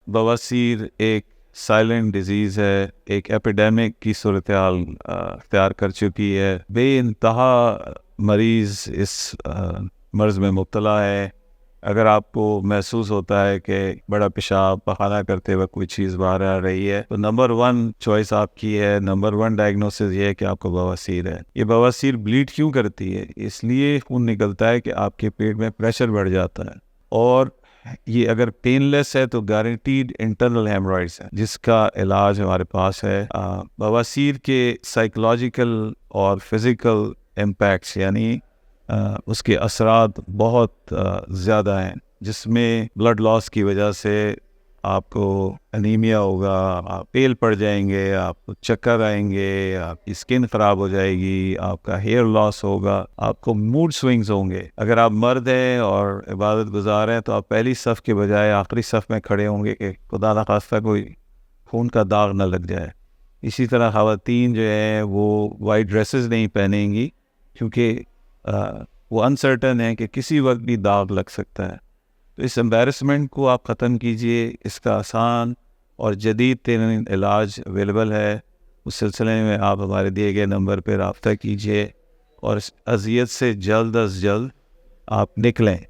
بواسیر ایک silent disease ہے، ایک ایپیڈیمک کی صورتحال اختیار کر چکی ہے. بے انتہا مریض اس مرض میں مبتلا ہے. اگر آپ کو محسوس ہوتا ہے کہ بڑا پیشاب پخانہ کرتے وقت کوئی چیز باہر آ رہی ہے تو نمبر 1 چوائس آپ کی ہے، نمبر 1 ڈائگنوسس یہ ہے کہ آپ کو بواسیر ہے. یہ بواسیر بلیڈ کیوں کرتی ہے؟ اس لیے خون نکلتا ہے کہ آپ کے پیٹ میں پریشر بڑھ جاتا ہے، اور یہ اگر پین لیس ہے تو گارنٹیڈ انٹرنل ہیمورائڈز ہے جس کا علاج ہمارے پاس ہے. بواسیر کے سائیکولوجیکل اور فزیکل امپیکٹس یعنی اس کے اثرات بہت زیادہ ہیں، جس میں بلڈ لاس کی وجہ سے آپ کو انیمیا ہوگا، آپ پیل پڑ جائیں گے، آپ کو چکر آئیں گے، آپ کی اسکن خراب ہو جائے گی، آپ کا ہیئر لاس ہوگا، آپ کو موڈ سوئنگز ہوں گے. اگر آپ مرد ہیں اور عبادت گزار ہیں تو آپ پہلی صف کے بجائے آخری صف میں کھڑے ہوں گے کہ خدا نخواستہ کوئی خون کا داغ نہ لگ جائے. اسی طرح خواتین جو ہیں وہ وائٹ ڈریسز نہیں پہنیں گی کیونکہ وہ انسرٹن ہے کہ کسی وقت بھی داغ لگ سکتا ہے. تو اس امبیرسمنٹ کو آپ ختم کیجئے. اس کا آسان اور جدید ترین علاج اویلیبل ہے. اس سلسلے میں آپ ہمارے دیے گئے نمبر پہ رابطہ کیجئے اور اس اذیت سے جلد از جلد آپ نکلیں.